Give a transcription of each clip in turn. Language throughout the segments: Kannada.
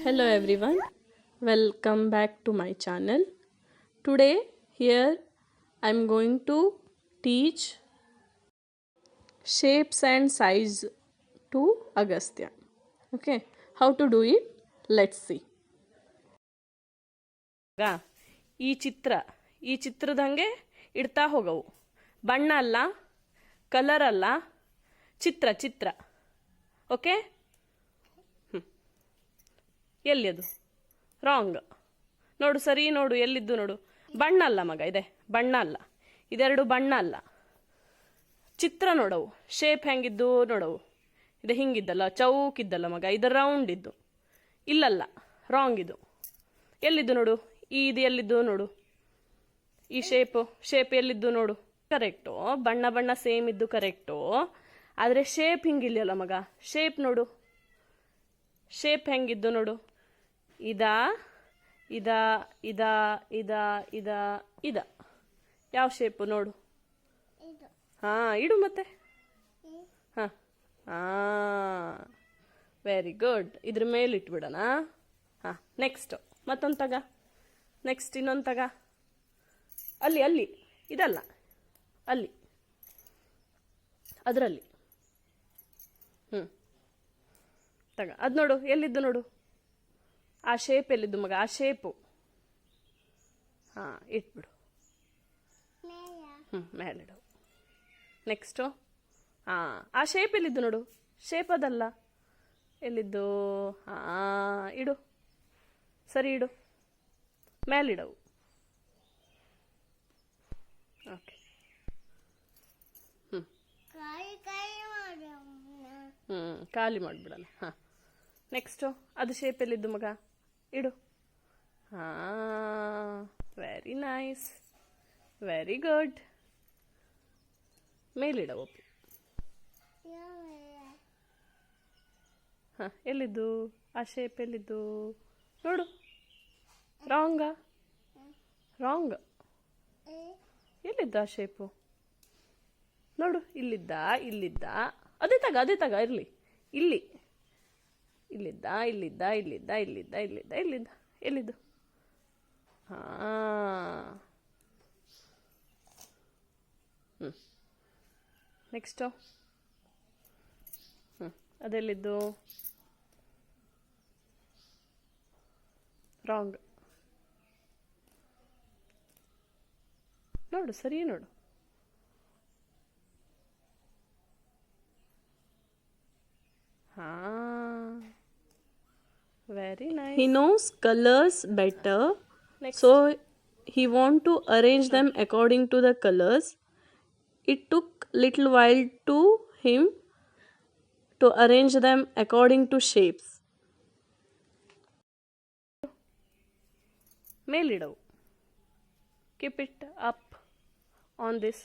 Hello everyone, welcome back to my channel. Today here I'm going to teach shapes and size to Agastya. Okay, how to do it? Let's see. ಈ ಚಿತ್ರದಂಗೆ ಇಡ್ತಾ ಹೋಗವು. ಬಣ್ಣ ಅಲ್ಲ, ಕಲರ್ ಅಲ್ಲ, ಚಿತ್ರ. ಓಕೆ, ಎಲ್ಲಿ ಅದು ರಾಂಗ್ ನೋಡು, ಸರಿ ನೋಡು, ಎಲ್ಲಿದ್ದು ನೋಡು. ಬಣ್ಣ ಅಲ್ಲ ಮಗ, ಇದೆ ಬಣ್ಣ ಅಲ್ಲ, ಇದೆರಡು ಬಣ್ಣ ಅಲ್ಲ, ಚಿತ್ರ ನೋಡವು. ಶೇಪ್ ಹೆಂಗಿದ್ದು ನೋಡವು. ಇದು ಹಿಂಗಿದ್ದಲ್ಲ, ಚೌಕಿದ್ದಲ್ಲ ಮಗ, ಇದು ರೌಂಡ್ ಇದ್ದು. ಇಲ್ಲಲ್ಲ, ರಾಂಗ್ ಇದು. ಎಲ್ಲಿದ್ದು ನೋಡು, ಇದು ಎಲ್ಲಿದ್ದು ನೋಡು. ಈ ಶೇಪ್ ಎಲ್ಲಿದ್ದು ನೋಡು. ಕರೆಕ್ಟು, ಬಣ್ಣ ಸೇಮ್ ಇದ್ದು ಕರೆಕ್ಟು. ಆದರೆ ಶೇಪ್ ಹಿಂಗಿಲ್ಲಲ್ಲ ಮಗ, ಶೇಪ್ ನೋಡು. ಶೇಪ್ ಹೆಂಗಿದ್ದು ನೋಡು. ಇದ ಯಾವ ಶೇಪು ನೋಡು. ಇಡು ಮತ್ತೆ. Very good. ಇದ್ರ ಮೇಲೆ ಇಟ್ಬಿಡೋಣ. ನೆಕ್ಸ್ಟ್ ಮತ್ತೊಂದು ತಗ. ನೆಕ್ಸ್ಟ್ ಇನ್ನೊಂದು ತಗ. ಅಲ್ಲಿ ಇದಲ್ಲ, ಅಲ್ಲಿ ಅದರಲ್ಲಿ ತಗ. ಅದು ನೋಡು, ಎಲ್ಲಿದ್ದು ನೋಡು. ಆ ಶೇಪ್ ಎಲ್ಲಿದ್ದು ಮಗ, ಆ ಶೇಪು. ಇಟ್ಬಿಡು. ಮೇಲಿಡು. ನೆಕ್ಸ್ಟು ಆ ಶೇಪ್ ಎಲ್ಲಿದ್ದು ನೋಡು. ಶೇಪ್ ಅದಲ್ಲ, ಎಲ್ಲಿದ್ದು. ಇಡು, ಸರಿ ಇಡು, ಮೇಲಿಡವು. ಓಕೆ, ಖಾಲಿ ಮಾಡಿಬಿಡೋಣ. ನೆಕ್ಸ್ಟು ಅದು ಶೇಪ್ ಎಲ್ಲಿದ್ದು ಮಗ, ಇಡು. Very nice, very good. ಮೇಲಿಡವು. ಎಲ್ಲಿದ್ದು ಆ ಶೇಪ್ ಎಲ್ಲಿದ್ದು ನೋಡು. ರಾಂಗ್. ಎಲ್ಲಿದ್ದ ಆ ಶೇಪು ನೋಡು. ಇಲ್ಲಿದ್ದ. ಅದೇ ತಗ ಇರಲಿ. ಇಲ್ಲಿದ್ದ. ಎಲ್ಲಿದ್ದು. ನೆಕ್ಸ್ಟು ಅದೆಲ್ಲಿದ್ದು. ರಾಂಗ್ ನೋಡು, ಸರಿ ನೋಡು. Very nice. He knows colors better. Next. So he want to arrange them according to the colors. It took little while to him to arrange them according to shapes. ಮೇಲಿಡವು. Keep it up on this.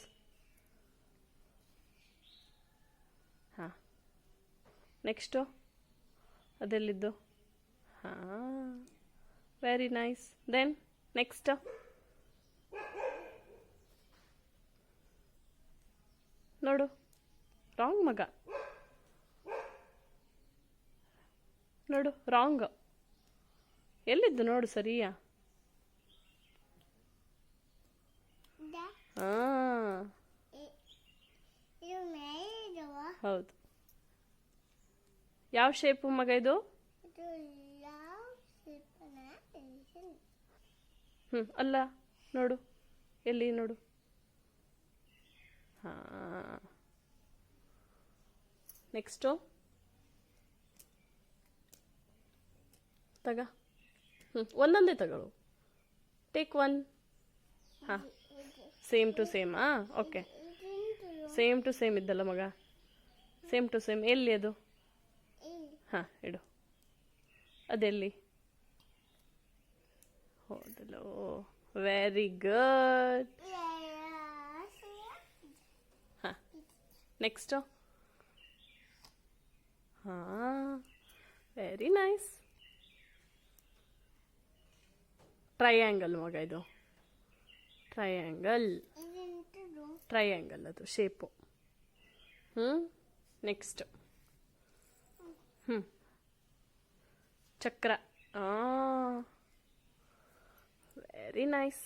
Next ಅದೆಲ್ಲಿದ್ದು. Very nice. ದೆನ್ ನೆಕ್ಸ್ಟ್ ನೋಡು. ರಾಂಗ್ ಮಗ, ನೋಡು, ರಾಂಗ್. ಎಲ್ಲಿದ್ದು ನೋಡು, ಸರಿಯಾ. ಹೌದು. ಯಾವ ಶೇಪು ಮಗ ಇದು. ಅಲ್ಲ ನೋಡು, ಎಲ್ಲಿ ನೋಡು. ನೆಕ್ಸ್ಟು ತಗ. ಒಂದೊಂದೇ ತಗೊಳ್ಳು. Take one. Same to same. Okay, same to same ಇದ್ದಲ್ಲ ಮಗ, ಸೇಮ್ ಟು ಸೇಮ್. ಎಲ್ಲಿ ಅದು. ಇಡು. ಅದೆಲ್ಲಿ ಹೋದಲು. Very good. Next very nice. Triangle ಮಗ ಇದು. ಟ್ರಯಾಂಗಲ್ ಅದು ಶೇಪು. ನೆಕ್ಸ್ಟ್ ಚಕ್ರ. Very nice.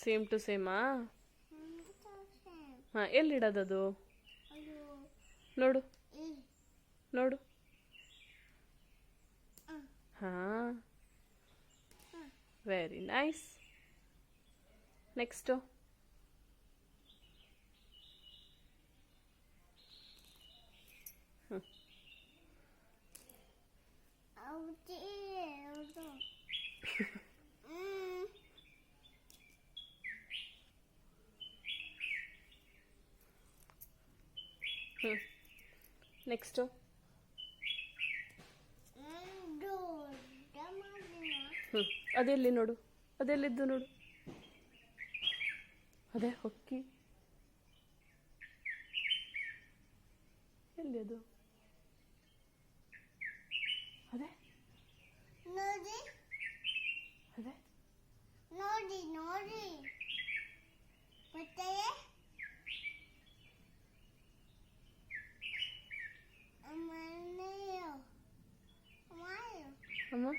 ಸೇಮ್ ಟು ಸೇಮಾ? ಹಾಂ, ಎಲ್ಲಿಡೋದದು? ನೋಡು ನೋಡು. ಹಾಂ, ವೆರಿ ನೈಸ್. ನೆಕ್ಸ್ಟು. ನೆಕ್ಸ್ಟು. ಅದೆಲ್ಲಿ ನೋಡು, ಅದೆಲ್ಲಿದ್ದು ನೋಡು. ಅದೇ ಹೊಕ್ಕಿ. ಎಲ್ಲಿ ಅದು? ಅದೇ ನೋಡಿ ಅದೇ ನೋಡಿ ನೋಡಿ ಗೊತ್ತಾಯೇ ಅಮ್ಮನೆಯೋ ಅಮ್ಮಯೋ ಅಮ್ಮ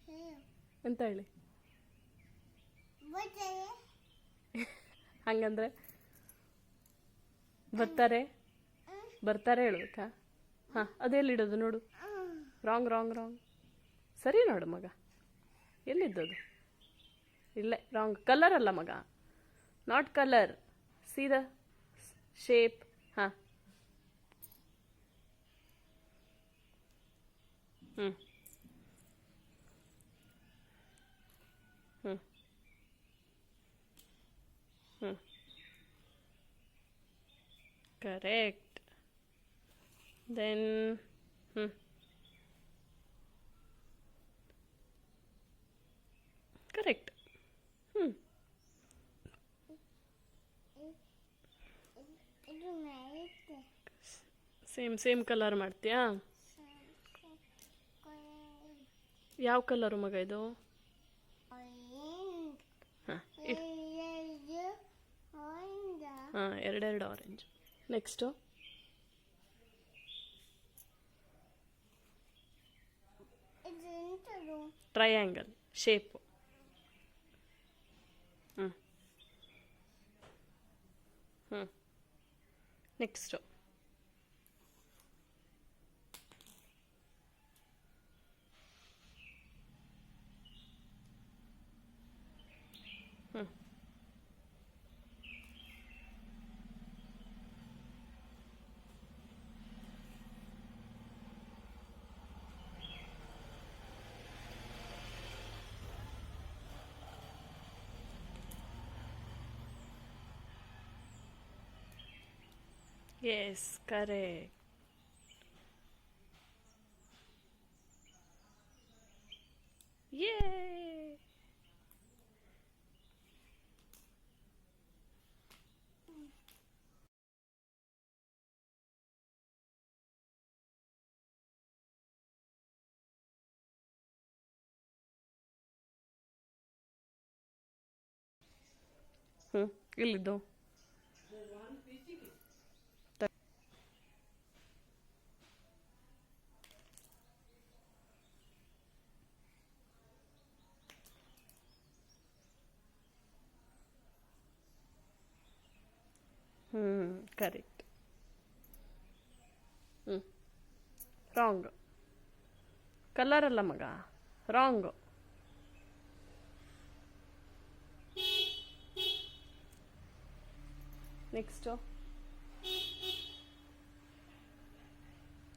ಹೇಳು ಎಂತ ಹೇಳಿ? ಗೊತ್ತಾಯೇ ಹಂಗಂದ್ರೆ ಬರ್ತಾರೆ ಬರ್ತಾರೆ ಹೇಳ್ಬೇಕಾ? ಹಾಂ, ಅದೆಲ್ಲಿಡೋದು ನೋಡು. Wrong wrong wrong. ಸರಿ ನೋಡು ಮಗ, ಎಲ್ಲಿದ್ದದು? ಇಲ್ಲೇ ರಾಂಗ್. ಕಲರ್ ಅಲ್ಲ ಮಗ, not colour. See the shape. ಹಾಂ, ಹ್ಞೂ ಹ್ಞೂ ಹ್ಞೂ ಕರೆಕ್ಟ್. Then correct. ಇದು ನೈಟ್ ಸೇಮ್ ಕಲರ್ ಮಾಡ್ತೀಯಾ? ಯಾವ ಕಲರು ಮಗ ಇದು? ಹಾಂ, ಹಾಂ, ಎರಡೆರಡು ಆರೆಂಜ್. ನೆಕ್ಸ್ಟು. ಇದು ಎಂತದು ಟ್ರಯಾಂಗಲ್ ಶೇಪು. ಹ್ಞೂ ಹ್ಞೂ ನೆಕ್ಸ್ಟು. ಹ್ಞೂ ಎಸ್, ಕರೆಕ್ಟ್. ಯೇ. ಇಲ್ಲಿದ್ದು ಕರೆಕ್ಟ್. ರಾಂಗ್. ಕಲರ್ ಅಲ್ಲ ಮಗ, ರಾಂಗ್. ನೆಕ್ಸ್ಟು.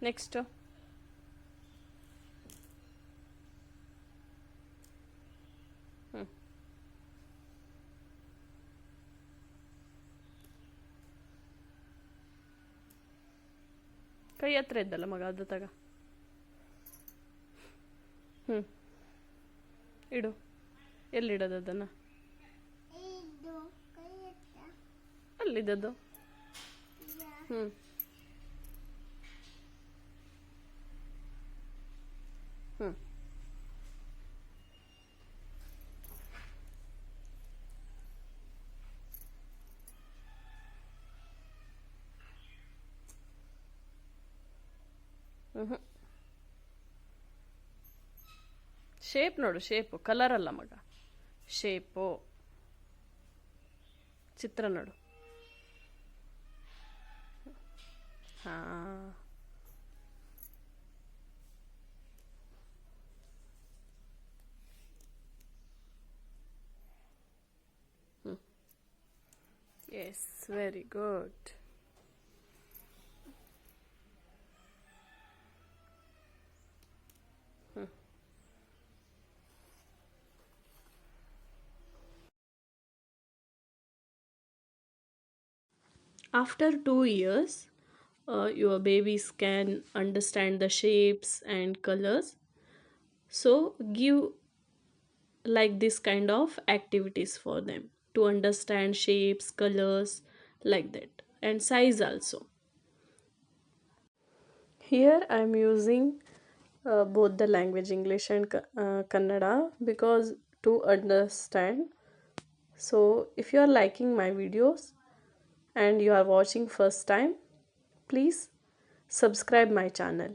ನೆಕ್ಸ್ಟು. ಕೈ ಹತ್ರ ಇದ್ದಲ್ಲ ಮಗ, ಅದು ತಗ. ಇಡು. ಎಲ್ಲಿಡೋದು ಅದನ್ನು? ಇದು ಕೈ ಹತ್ರ ಅಲ್ಲಿದ್ದದ್ದು. ಹ್ಞೂ ಹ್ಞೂ ಶೇಪ್ ನೋಡು, ಶೇಪು, ಕಲರ್ ಅಲ್ಲ ಮಗ, ಶೇಪು, ಚಿತ್ರ ನೋಡು. ಹಾ, yes, very good. After 2 years, your babies can understand the shapes and colors. So, give like this kind of activities for them to understand shapes, colors, like that, and size also. Here I am using both the language English and Kannada because to understand. So, if you are liking my videos and you are watching first time, please subscribe my channel.